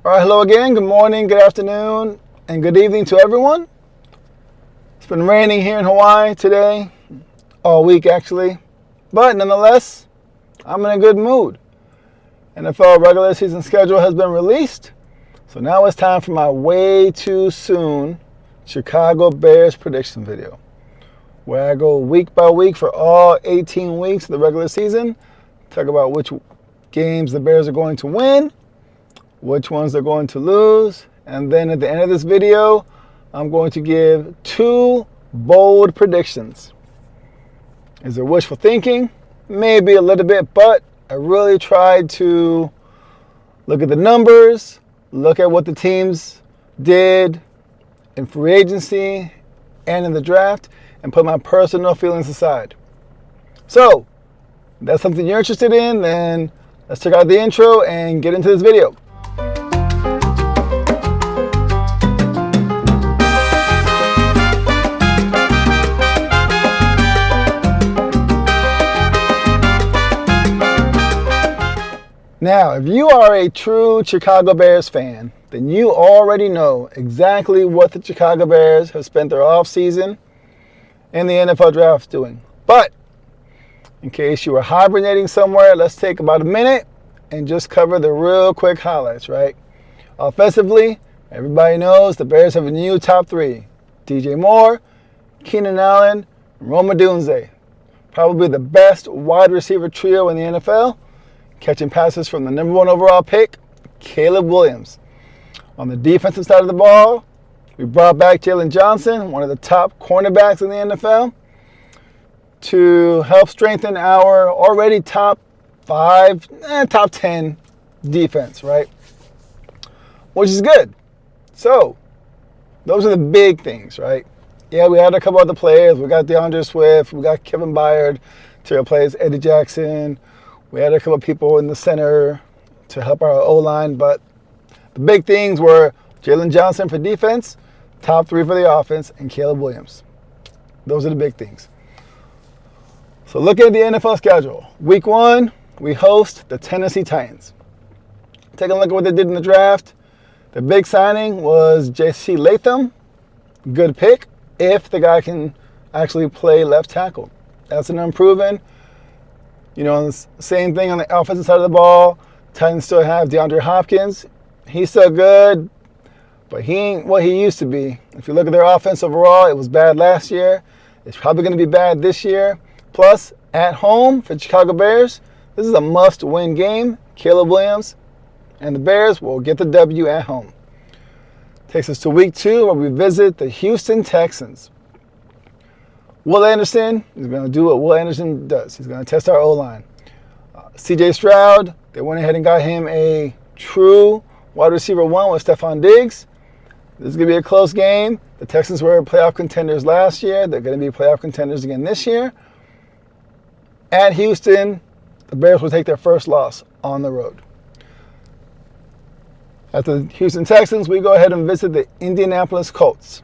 All right, hello again. Good morning, good afternoon, and good evening to everyone. It's been raining here in Hawaii today, all week actually, but nonetheless, I'm in a good mood. NFL regular season schedule has been released, so now it's time for my way too soon Chicago Bears prediction video, where I go week by week for all 18 weeks of the regular season, talk about which games the Bears are going to win, which ones they're going to lose, and then at the end of this video, I'm going to give 2 bold predictions. Is it wishful thinking? Maybe a little bit, but I really tried to look at the numbers, look at what the teams did in free agency and in the draft, and put my personal feelings aside. So, if that's something you're interested in, then let's check out the intro and get into this video. Now, if you are a true Chicago Bears fan, then you already know exactly what the Chicago Bears have spent their offseason and the NFL draft doing. But in case you were hibernating somewhere, let's take about a minute and just cover the real quick highlights, right? Offensively, everybody knows the Bears have a new top 3. DJ Moore, Keenan Allen, and Rome Odunze. Probably the best wide receiver trio in the NFL. Catching passes from the number 1 overall pick, Caleb Williams. On the defensive side of the ball, we brought back Jaylon Johnson, one of the top cornerbacks in the NFL, to help strengthen our already top 10 defense, right? Which is good. So, those are the big things, right? Yeah, we had a couple other players. We got DeAndre Swift. We got Kevin Byard to replace Eddie Jackson. We had a couple of people in the center to help our O-line, but the big things were Jaylon Johnson for defense, top 3 for the offense, and Caleb Williams. Those are the big things. So looking at the NFL schedule, week 1, we host the Tennessee Titans. Take a look at what they did in the draft. The big signing was J.C. Latham. Good pick if the guy can actually play left tackle. That's an unproven. You know, same thing on the offensive side of the ball. Titans still have DeAndre Hopkins. He's still good, but he ain't what he used to be. If you look at their offense overall, it was bad last year. It's probably going to be bad this year. Plus, at home for the Chicago Bears, this is a must-win game. Caleb Williams and the Bears will get the W at home. Takes us to week 2 where we visit the Houston Texans. Will Anderson is going to do what Will Anderson does. He's going to test our O-line. C.J. Stroud, they went ahead and got him a true wide receiver 1 with Stephon Diggs. This is going to be a close game. The Texans were playoff contenders last year. They're going to be playoff contenders again this year. At Houston, the Bears will take their first loss on the road. At the Houston Texans, we go ahead and visit the Indianapolis Colts.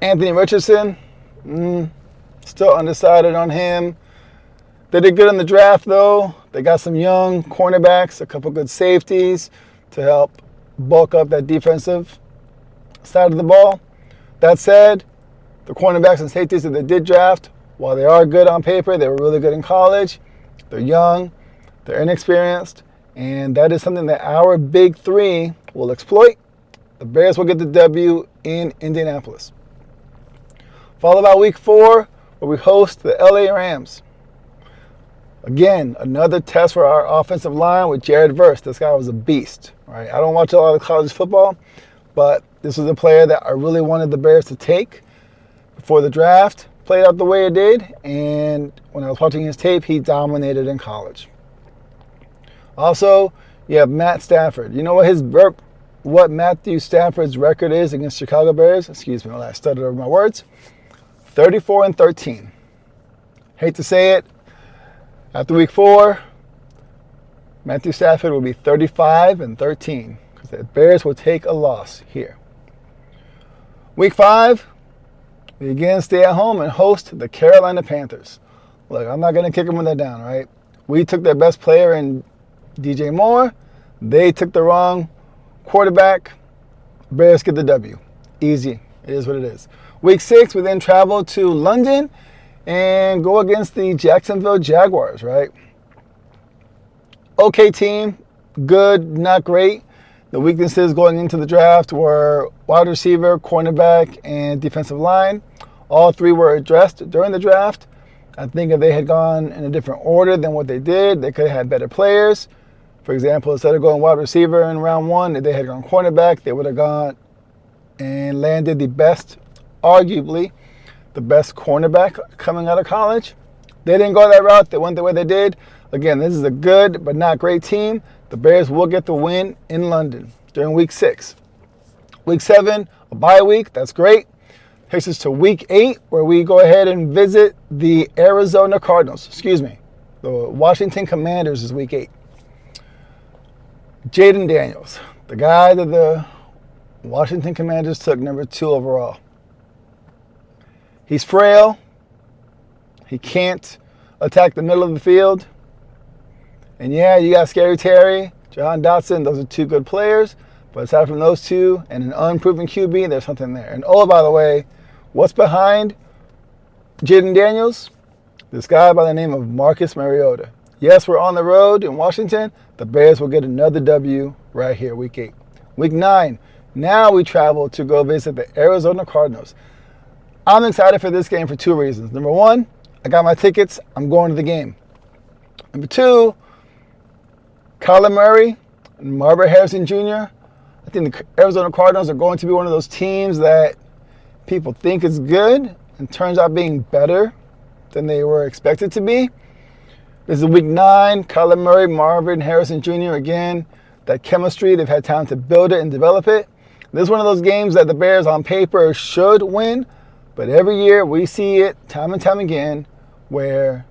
Anthony Richardson, still undecided on him. They did good in the draft, though. They got some young cornerbacks, a couple good safeties to help bulk up that defensive side of the ball. That said, the cornerbacks and safeties that they did draft, while they are good on paper, they were really good in college. They're young, they're inexperienced, and that is something that our big 3 will exploit. The Bears will get the W in Indianapolis. Followed by week 4, where we host the LA Rams. Again, another test for our offensive line with Jared Verse. This guy was a beast, right? I don't watch a lot of college football, but this was a player that I really wanted the Bears to take before the draft. Played out the way it did, and when I was watching his tape, he dominated in college. Also, you have Matt Stafford. You know what Matthew Stafford's record is against Chicago Bears? Excuse me while I stuttered over my words. 34-13. Hate to say it. After week 4, Matthew Stafford will be 35-13 because the Bears will take a loss here. Week 5, we again stay at home and host the Carolina Panthers. Look, I'm not going to kick them when they're down, right? We took their best player in DJ Moore. They took the wrong quarterback. Bears get the W. Easy. It is what it is. Week 6, we then travel to London and go against the Jacksonville Jaguars, right? Okay team. Good, not great. The weaknesses going into the draft were wide receiver, cornerback, and defensive line. All three were addressed during the draft. I think if they had gone in a different order than what they did, they could have had better players. For example, instead of going wide receiver in round 1, if they had gone cornerback, they would have gone and landed the best, arguably, the best cornerback coming out of college. They didn't go that route. They went the way they did. Again, this is a good but not great team. The Bears will get the win in London during Week 6. Week 7, a bye week. That's great. Takes us to Week 8, where we go ahead and visit the Arizona Cardinals. The Washington Commanders is Week 8. Jayden Daniels, the guy that the Washington Commanders took number 2 overall. He's frail. He can't attack the middle of the field. And yeah, you got Scary Terry, Jahan Dotson. Those are 2 good players. But aside from those 2 and an unproven QB, there's something there. And oh, by the way, what's behind Jayden Daniels? This guy by the name of Marcus Mariota. Yes, we're on the road in Washington. The Bears will get another W right here, Week 8. Week 9, now we travel to go visit the Arizona Cardinals. I'm excited for this game for 2 reasons. Number 1, I got my tickets. I'm going to the game. Number 2, Kyler Murray and Marvin Harrison Jr. I think the Arizona Cardinals are going to be one of those teams that people think is good and turns out being better than they were expected to be. This is Week 9. Kyler Murray, Marvin Harrison Jr. Again, that chemistry, they've had time to build it and develop it. This is one of those games that the Bears on paper should win, but every year we see it time and time again where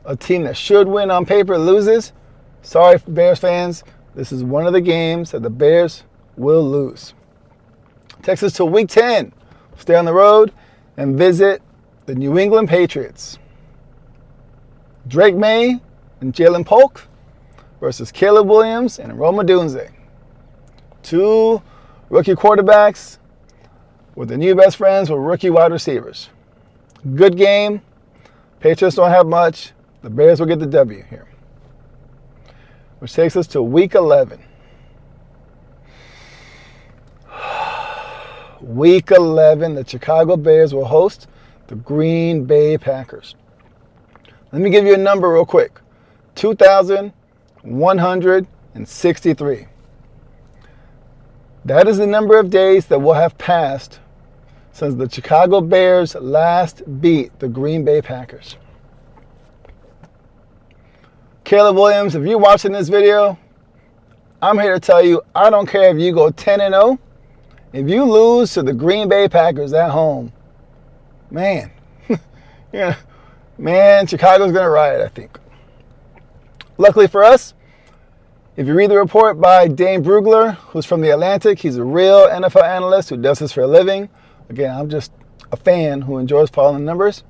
a team that should win on paper loses. Sorry, Bears fans. This is one of the games that the Bears will lose. Takes us to Week 10. Stay on the road and visit the New England Patriots. Drake May and Jalen Polk versus Caleb Williams and Rome Odunze. 2 rookie quarterbacks with the new best friends with rookie wide receivers. Good game. Patriots don't have much. The Bears will get the W here. Which takes us to Week 11. Week 11, the Chicago Bears will host the Green Bay Packers. Let me give you a number real quick. 2,163. That is the number of days that will have passed since the Chicago Bears last beat the Green Bay Packers. Caleb Williams, if you're watching this video, I'm here to tell you, I don't care if you go 10-0. If you lose to the Green Bay Packers at home, man, Chicago's going to riot, I think. Luckily for us, if you read the report by Dane Brugler, who's from The Atlantic, he's a real NFL analyst who does this for a living. Again, I'm just a fan who enjoys following the numbers.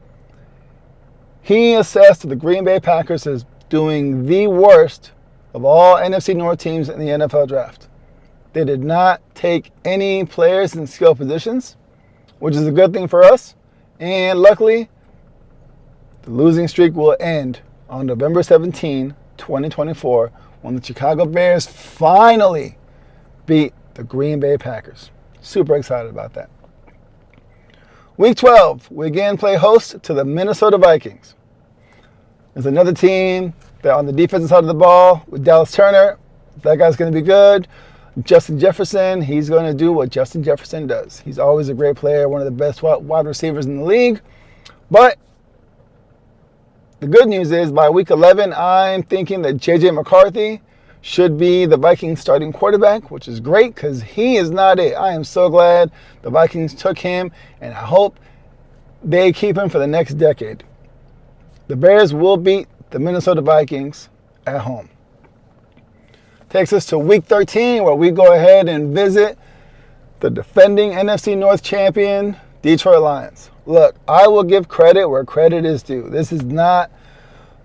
He assessed the Green Bay Packers as doing the worst of all NFC North teams in the NFL draft. They did not take any players in skill positions, which is a good thing for us. And luckily, the losing streak will end on November 17, 2024, when the Chicago Bears finally beat the Green Bay Packers. Super excited about that. Week 12, we again play host to the Minnesota Vikings. There's another team that on the defensive side of the ball with Dallas Turner. That guy's going to be good. Justin Jefferson, he's going to do what Justin Jefferson does. He's always a great player, one of the best wide receivers in the league. But the good news is by week 11, I'm thinking that J.J. McCarthy should be the Vikings starting quarterback, which is great because he is not it. I am so glad the Vikings took him, and I hope they keep him for the next decade. The Bears will beat the Minnesota Vikings at home. Takes us to Week 13, where we go ahead and visit the defending NFC North champion, Detroit Lions. Look, I will give credit where credit is due. This is not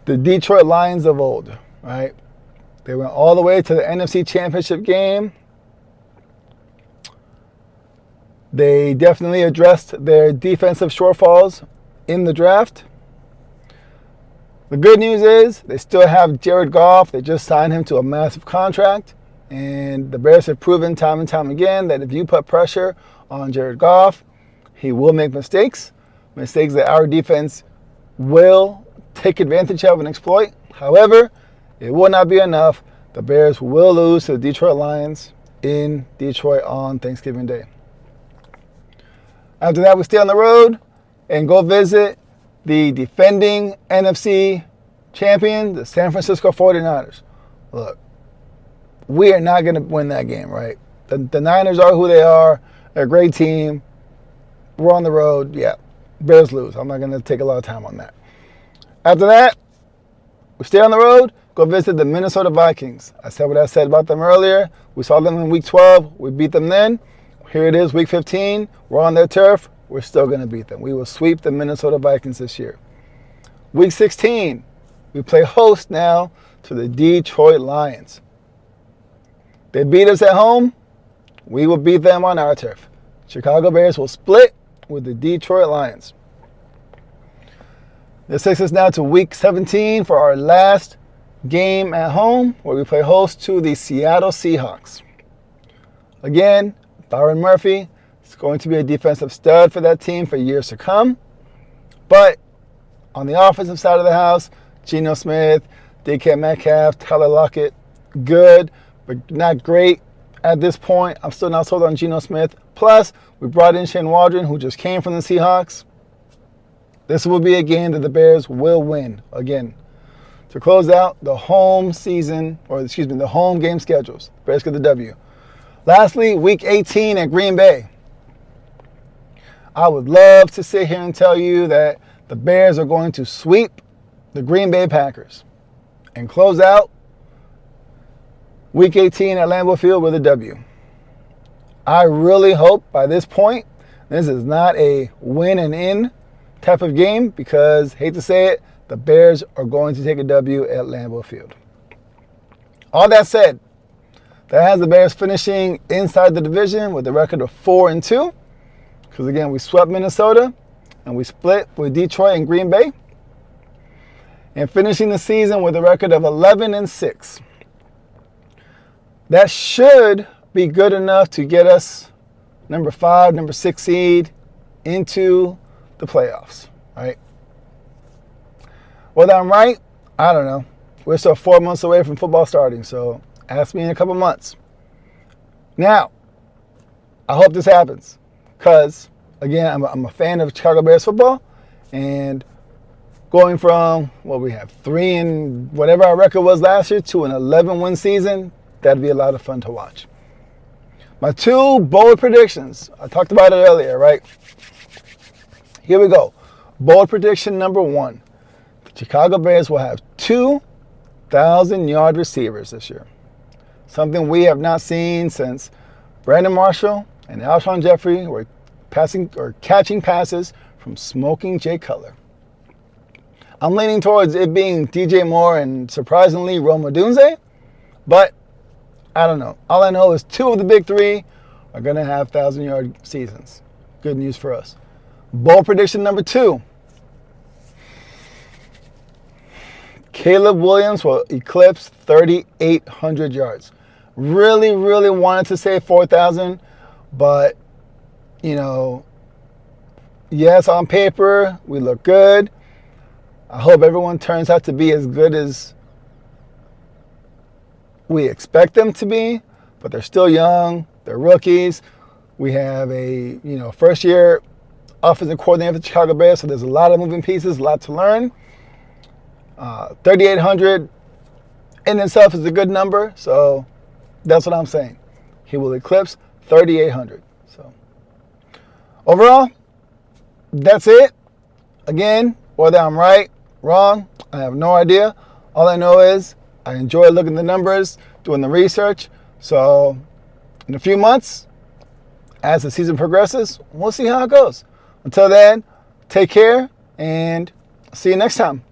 the Detroit Lions of old, right? They went all the way to the NFC Championship game. They definitely addressed their defensive shortfalls in the draft. The good news is they still have Jared Goff. They just signed him to a massive contract. And the Bears have proven time and time again that if you put pressure on Jared Goff, he will make mistakes that our defense will take advantage of and exploit. However, it will not be enough. The Bears will lose to the Detroit Lions in Detroit on Thanksgiving Day. After that, we stay on the road and go visit the defending NFC champion, the San Francisco 49ers. Look, we are not going to win that game, right? The Niners are who they are. They're a great team. We're on the road. Yeah, Bears lose. I'm not going to take a lot of time on that. After that, we stay on the road, go visit the Minnesota Vikings. I said what I said about them earlier. We saw them in Week 12. We beat them then. Here it is, Week 15. We're on their turf. We're still going to beat them. We will sweep the Minnesota Vikings this year. Week 16, we play host now to the Detroit Lions. They beat us at home. We will beat them on our turf. Chicago Bears will split with the Detroit Lions. This takes us now to Week 17 for our last game at home, where we play host to the Seattle Seahawks. Again, Byron Murphy is going to be a defensive stud for that team for years to come. But on the offensive side of the house, Geno Smith, DK Metcalf, Tyler Lockett, good, but not great at this point. I'm still not sold on Geno Smith. Plus, we brought in Shane Waldron, who just came from the Seahawks. This will be a game that the Bears will win again. To close out the home season, the home game schedules, Bears get the W. Lastly, Week 18 at Green Bay. I would love to sit here and tell you that the Bears are going to sweep the Green Bay Packers and close out Week 18 at Lambeau Field with a W. I really hope by this point this is not a win and in type of game because, hate to say it, the Bears are going to take a W at Lambeau Field. All that said, that has the Bears finishing inside the division with a record of 4-2. Because again, we swept Minnesota and we split with Detroit and Green Bay. And finishing the season with a record of 11-6. That should be good enough to get us number 5, number 6 seed into the playoffs, right? Whether I'm right, I don't know. We're still 4 months away from football starting, so ask me in a couple months. Now, I hope this happens because, again, I'm a fan of Chicago Bears football, and going from what we have 3 and whatever our record was last year to an 11-win season, that'd be a lot of fun to watch. My 2 bold predictions. I talked about it earlier, right? Here we go. Bold prediction number 1. The Chicago Bears will have 2,000-yard receivers this year. Something we have not seen since Brandon Marshall and Alshon Jeffrey were catching passes from smoking Jay Cutler. I'm leaning towards it being DJ Moore and surprisingly Rome Odunze, but I don't know. All I know is 2 of the big 3 are going to have 1,000-yard seasons. Good news for us. Bold prediction number 2. Caleb Williams will eclipse 3,800 yards. Really, really wanted to say 4,000, but, yes, on paper, we look good. I hope everyone turns out to be as good as we expect them to be, but they're still young. They're rookies. We have a, first-year offensive coordinator for the Chicago Bears, so there's a lot of moving pieces, a lot to learn. 3,800 in itself is a good number, so that's what I'm saying. He will eclipse 3,800. So overall, that's it. Again, whether I'm right, wrong, I have no idea. All I know is I enjoy looking at the numbers, doing the research. So in a few months, as the season progresses, we'll see how it goes. Until then, take care and see you next time.